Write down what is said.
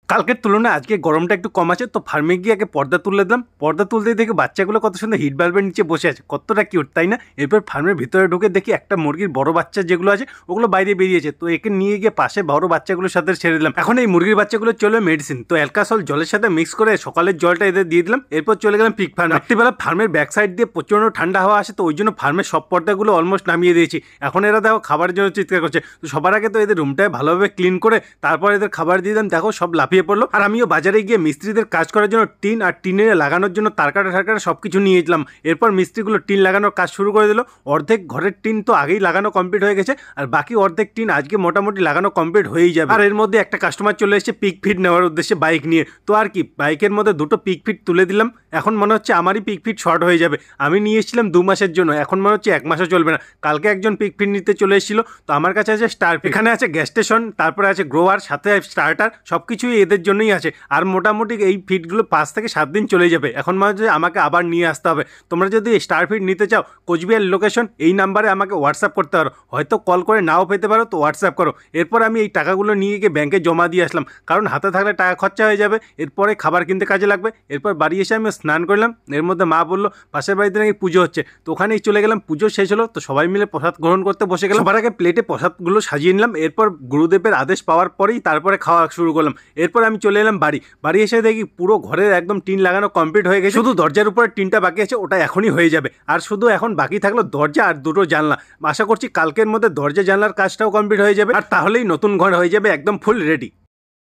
কালকের তুলনায় আজকে গরমটা একটু কম আছে, তো ফার্মে গিয়ে আগে পর্দা তুলে দিলাম। পর্দা তুলতে দেখে বাচ্চাগুলো কত সুন্দর হিট বাল্বের নিচে বসে আছে, কতটা কিউট তাই না। এরপর ফার্মের ভিতরে ঢুকে দেখি একটা মুরগির বড় বাচ্চা যেগুলো আছে ওগুলো বাইরে বেরিয়েছে, তো একে নিয়ে গিয়ে পাশে বড় বাচ্চাগুলোর সাথে ছেড়ে দিলাম। এখন এই মুরগির বাচ্চাগুলো চলে মেডিসিন, তো অ্যালকাসল জলের সাথে মিক্স করে সকালের জলটা এদের দিয়ে দিলাম। এরপর চলে গেলাম পিক ফার্ম। রাত্রিবেলা ফার্মের ব্যাক সাইড দিয়ে প্রচন্ড ঠান্ডা হাওয়া আসে, তো ওই জন্য ফার্মের সব পর্দাগুলো অলমোস্ট নামিয়ে দিয়েছি। এখন এরা দেখো খাবারের জন্য চিৎকার করছে, তো সবার আগে তো এদের রুমটায় ভালোভাবে ক্লিন করে তারপর এদের খাবার দিয়ে দিলাম। দেখো সব লাফিয়ে পড়লো। আর আমিও বাজারে গিয়ে মিস্ত্রিদের কাজ করার জন্য টিন আর টিনে লাগানোর জন্য তারকাটা ঠারকাটা সব কিছু নিয়েছিলাম। এরপর মিস্ত্রিগুলো টিন লাগানোর কাজ শুরু করে দিল। অর্ধেক ঘরের টিন তো আগেই লাগানো কমপ্লিট হয়ে গেছে, আর বাকি অর্ধেক টিন আজকে মোটামুটি লাগানো কমপ্লিট হয়েই যাবে। আর এর মধ্যে একটা কাস্টমার চলে এসেছে পিক ফিট নেওয়ার উদ্দেশ্যে বাইক নিয়ে, তো আর কি বাইকের মধ্যে দুটো পিক ফিট তুলে দিলাম। এখন মনে হচ্ছে আমারই পিক ফিট শর্ট হয়ে যাবে। আমি নিয়ে এসেছিলাম 2 মাসের জন্য, এখন মনে হচ্ছে 1 মাসও চলবে না। কালকে একজন পিক ফিট নিতে চলে এসেছিল, তো আমার কাছে আছে স্টার, এখানে আছে গ্যাস স্টেশন, তারপরে আছে গ্রোয়ার, সাথে স্টার্টার, সব কিছুই এদের জন্যই আছে। আর মোটামুটি এই ফিটগুলো 5 থেকে 7 দিন চলে যাবে। এখন মনে হচ্ছে আমাকে আবার নিয়ে আসতে হবে। তোমরা যদি স্টার ফিট নিতে চাও, কোচবিহার লোকেশন, এই নাম্বারে আমাকে হোয়াটসঅ্যাপ করতে পারো, হয়তো কল করে নাও পেতে পারো, তো হোয়াটসঅ্যাপ করো। এরপর আমি এই টাকাগুলো নিয়ে গিয়ে ব্যাংকে জমা দিয়ে আসলাম, কারণ হাতে থাকলে টাকা খরচা হয়ে যাবে, এরপরে খাবার কিনতে কাজে লাগবে। এরপর বাড়ি এসে আমি স্নান করলাম। এর মধ্যে মা বললো পাশের বাড়িতে নাকি পুজো হচ্ছে, তো ওখানেই চলে গেলাম। পুজো শেষ হলো, তো সবাই মিলে প্রসাদ গ্রহণ করতে বসে গেলাম। সবার আগে প্লেটে প্রসাদগুলো সাজিয়ে নিলাম। এরপর গুরুদেবের আদেশ পাওয়ার পরেই তারপরে খাওয়া শুরু করলাম। এরপর আমি চলে এলাম বাড়ি এসে দেখি পুরো ঘরের একদম টিন লাগানো কমপ্লিট হয়ে গেছে, শুধু দরজার উপরে টিনটা বাকি আছে, ওটা এখনই হয়ে যাবে। আর শুধু এখন বাকি থাকলো দরজা আর দুটো জানলা। আশা করছি কালকের মধ্যে দরজা জানলার কাজটাও কমপ্লিট হয়ে যাবে, আর তাহলেই নতুন ঘর হয়ে যাবে একদম ফুল রেডি।